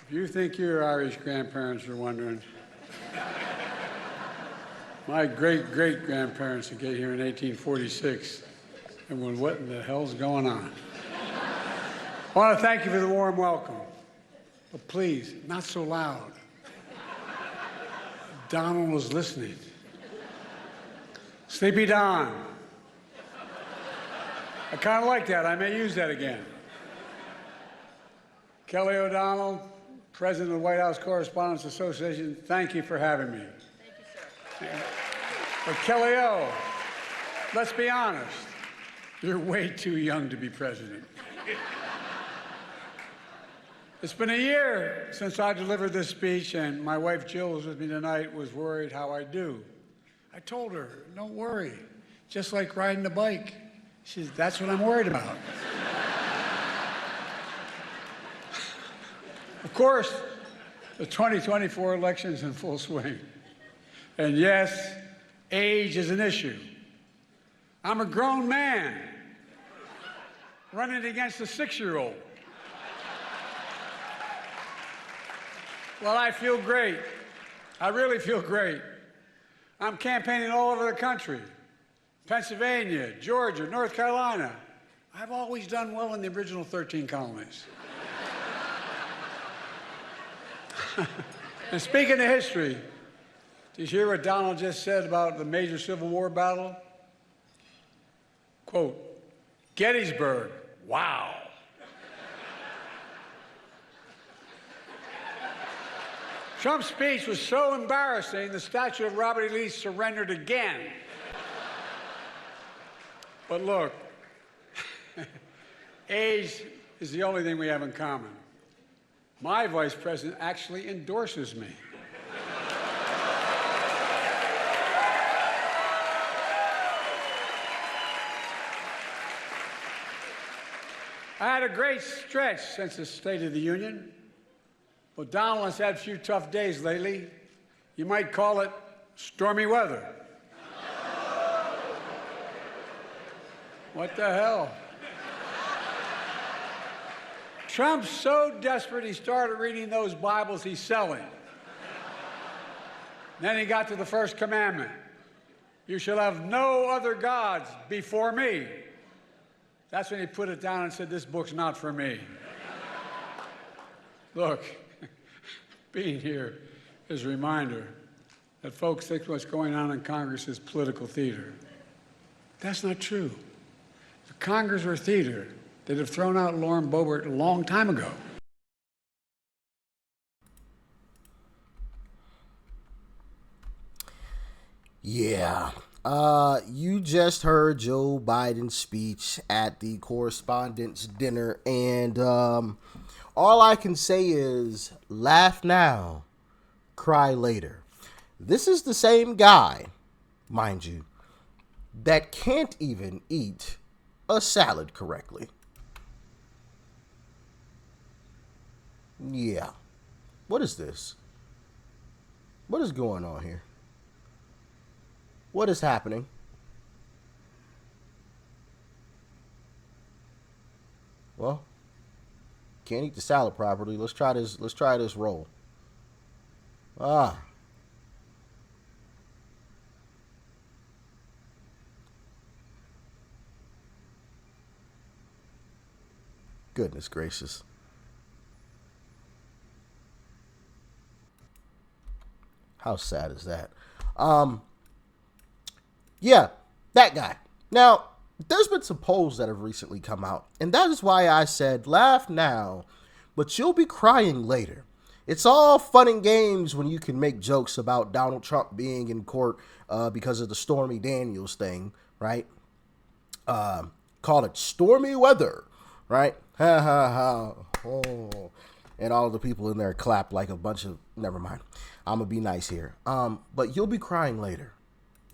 If you think your Irish grandparents are wondering, my great-great-grandparents that came here in 1846 and went, what in the hell's going on? I want to thank you for the warm welcome, but please, not so loud. Donald was listening. Sleepy Don. I kind of like that. I may use that again. Kelly O'Donnell, President of the White House Correspondents Association, thank you for having me. Thank you, sir. But Kelly O, let's be honest, you're way too young to be president. It's been a year since I delivered this speech, and my wife Jill, who's with me tonight, was worried how I do. I told her, don't worry, just like riding a bike. She said, that's what I'm worried about. Of course, the 2024 election's in full swing. And yes, age is an issue. I'm a grown man running against a 6-year-old. Well, I feel great. I really feel great. I'm campaigning all over the country. Pennsylvania, Georgia, North Carolina. I've always done well in the original 13 colonies. And speaking of history, did you hear what Donald just said about the major Civil War battle? Quote, Gettysburg, wow. Trump's speech was so embarrassing, the statue of Robert E. Lee surrendered again. But look, age is the only thing we have in common. My vice president actually endorses me. I had a great stretch since the State of the Union. Well, Donald has had a few tough days lately. You might call it stormy weather. What the hell? Trump's so desperate he started reading those Bibles he's selling. Then he got to the first commandment. You shall have no other gods before me. That's when he put it down and said, this book's not for me. Look, being here is a reminder that folks think what's going on in Congress is political theater. That's not true. If Congress were theater, they'd have thrown out Lauren Boebert a long time ago. Yeah. You just heard Joe Biden's speech at the Correspondents' Dinner, and all I can say is laugh now, cry later. This is the same guy, mind you, that can't even eat a salad correctly. Yeah. What is this? What is going on here? What is happening? Well, can't eat the salad properly. Let's try this roll. Goodness gracious. How sad is that? Yeah, that guy. Now, there's been some polls that have recently come out, and that is why I said, laugh now, but you'll be crying later. It's all fun and games when you can make jokes about Donald Trump being in court because of the Stormy Daniels thing, right? Call it stormy weather, right? Ha ha ha. Oh. And all the people in there clap like a bunch of, never mind. I'm going to be nice here. But you'll be crying later.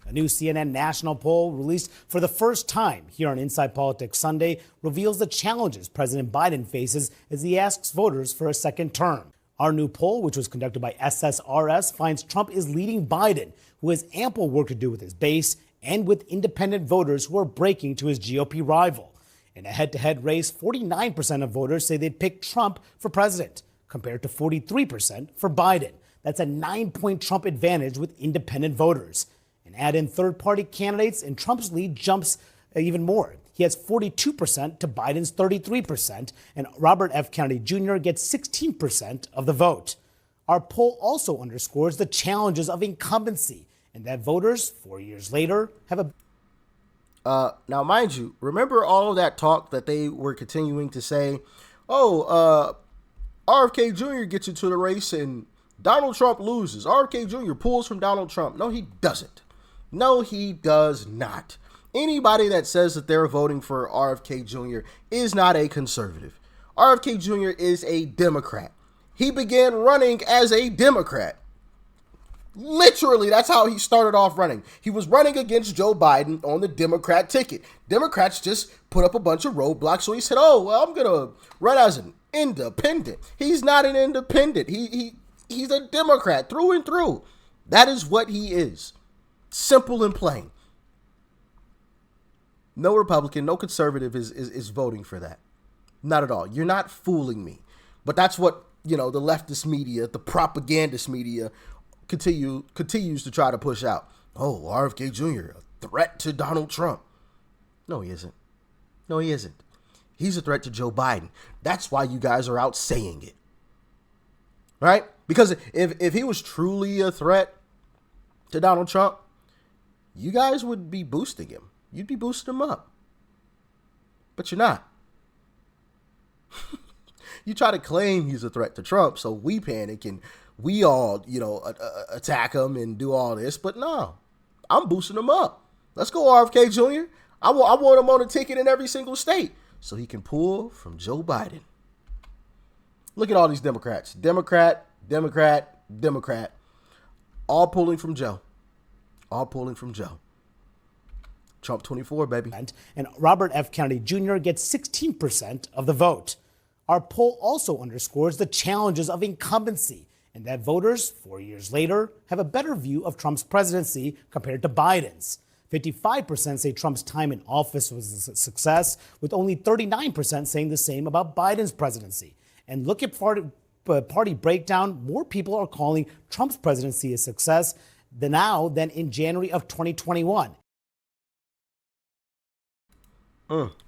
A new CNN national poll released for the first time here on Inside Politics Sunday reveals the challenges President Biden faces as he asks voters for a second term. Our new poll, which was conducted by SSRS, finds Trump is leading Biden, who has ample work to do with his base and with independent voters who are breaking to his GOP rival. In a head-to-head race, 49% of voters say they'd pick Trump for president. compared to 43% for Biden. That's a 9-point Trump advantage with independent voters. And add in third-party candidates, and Trump's lead jumps even more. He has 42% to Biden's 33%, and Robert F. Kennedy Jr. gets 16% of the vote. Our poll also underscores the challenges of incumbency, and that voters, 4 years later, have a... Now, mind you, remember all of that talk that they were continuing to say, oh, RFK Jr. gets into the race and Donald Trump loses. RFK Jr. pulls from Donald Trump. No, he doesn't. No, he does not. Anybody that says that they're voting for RFK Jr. is not a conservative. RFK Jr. is a Democrat. He began running as a Democrat. Literally, that's how he started off running. He was running against Joe Biden on the Democrat ticket. Democrats just put up a bunch of roadblocks, so he said, oh, well, I'm going to run as an independent. He's not an independent. He's a Democrat through and through. That is what he is. Simple and plain. No Republican, no conservative is voting for that. Not at all. You're not fooling me. But that's what, the leftist media, the propagandist media continues to try to push out. Oh, RFK Jr., a threat to Donald Trump. No, he isn't. No, he isn't. He's a threat to Joe Biden. That's why you guys are out saying it. Right? Because if he was truly a threat to Donald Trump, you guys would be boosting him. You'd be boosting him up. But you're not. You try to claim he's a threat to Trump, so we panic and we all, attack him and do all this. But no, I'm boosting him up. Let's go, RFK Jr. I want him on a ticket in every single state so he can pull from Joe Biden. Look at all these Democrats. Democrat, all pulling from Joe. All pulling from Joe. Trump 24, baby. And Robert F. Kennedy Jr. gets 16% of the vote. Our poll also underscores the challenges of incumbency, and that voters, 4 years later, have a better view of Trump's presidency compared to Biden's. 55% say Trump's time in office was a success, with only 39% saying the same about Biden's presidency. And look at party breakdown. More people are calling Trump's presidency a success now than in January of 2021.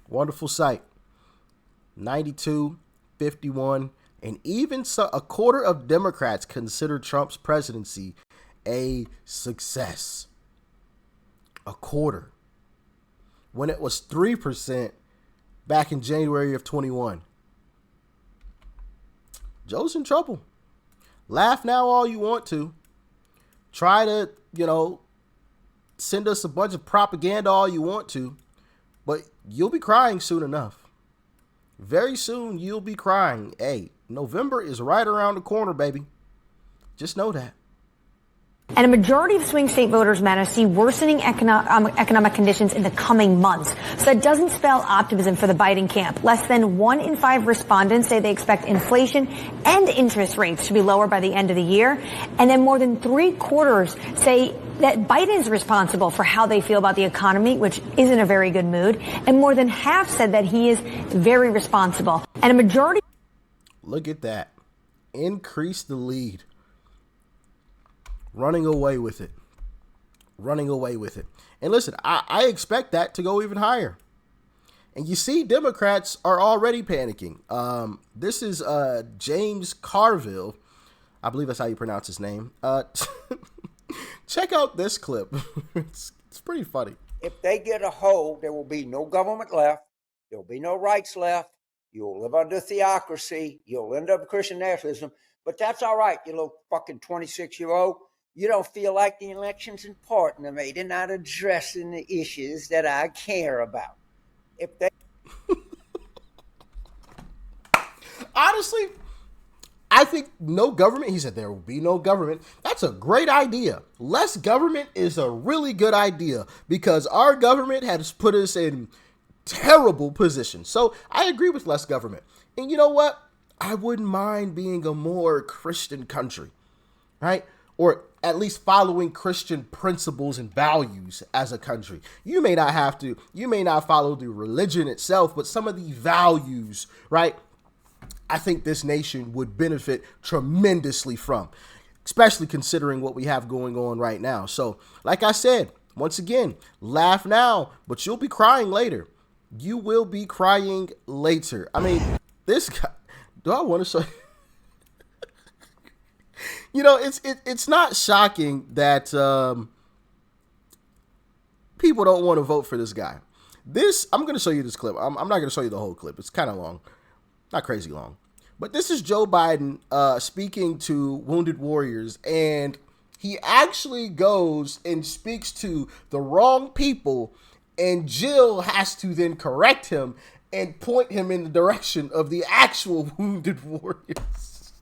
Wonderful sight. 92, 51, and even a quarter of Democrats consider Trump's presidency a success. A quarter. When it was 3% back in January of 21. Joe's in trouble. Laugh now all you want to. Try to, send us a bunch of propaganda all you want to. But you'll be crying soon enough. Very soon you'll be crying. Hey, November is right around the corner, baby. Just know that. And a majority of swing state voters, Matt, see worsening economic conditions in the coming months. So that doesn't spell optimism for the Biden camp. Less than 1 in 5 respondents say they expect inflation and interest rates to be lower by the end of the year. And then more than 3/4 say that Biden is responsible for how they feel about the economy, which isn't a very good mood. And more than half said that he is very responsible. And a majority... Look at that. Increase the lead. Running away with it. Running away with it. And listen, I expect that to go even higher. And you see, Democrats are already panicking. This is James Carville. I believe that's how you pronounce his name. Check out this clip. It's pretty funny. If they get a hold, there will be no government left. There will be no rights left. You'll live under theocracy. You'll end up with Christian nationalism. But that's all right, you little fucking 26-year-old. You don't feel like the election's important to me. They're not addressing the issues that I care about. If they honestly, I think no government, he said there will be no government. That's a great idea. Less government is a really good idea because our government has put us in terrible positions. So I agree with less government. And you know what? I wouldn't mind being a more Christian country, right? Or at least following Christian principles and values as a country. You may not follow the religion itself, but some of the values, right? I think this nation would benefit tremendously from, especially considering what we have going on right now. So, like I said, once again, laugh now, but you'll be crying later. You will be crying later. I mean, this guy, do I want to show you know, it's not shocking that people don't want to vote for this guy. I'm going to show you this clip. I'm not going to show you the whole clip. It's kind of long. Not crazy long. But this is Joe Biden speaking to wounded warriors, and he actually goes and speaks to the wrong people, and Jill has to then correct him and point him in the direction of the actual wounded warriors.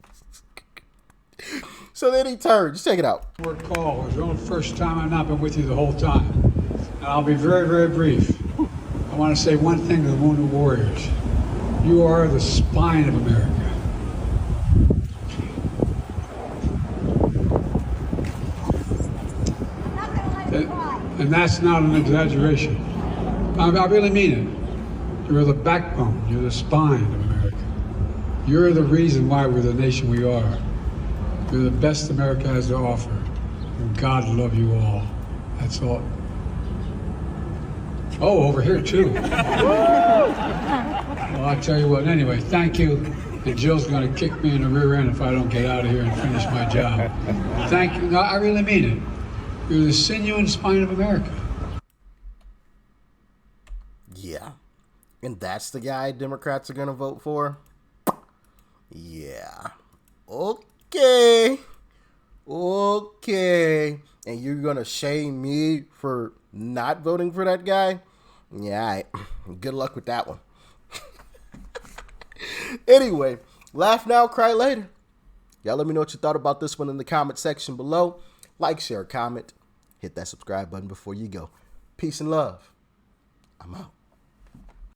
So then he turns. Check it out. Word call. It was the only first time I've not been with you the whole time. And I'll be very, very brief. I want to say one thing to the wounded warriors. You are the spine of America. And that's not an exaggeration. I really mean it. You're the backbone. You're the spine of America. You're the reason why we're the nation we are. You're the best America has to offer. And God love you all. That's all. Oh, over here too. Well, I'll tell you what, anyway, thank you. And Jill's going to kick me in the rear end if I don't get out of here and finish my job. Thank you. No, I really mean it. You're the sinew and spine of America. Yeah. And that's the guy Democrats are going to vote for? Yeah. Okay. Okay. And you're going to shame me for not voting for that guy? Yeah, all right. Good luck with that one. Anyway, laugh now, cry later. Y'all let me know what you thought about this one in the comment section below. Like, share, comment. Hit that subscribe button before you go. Peace and love. I'm out.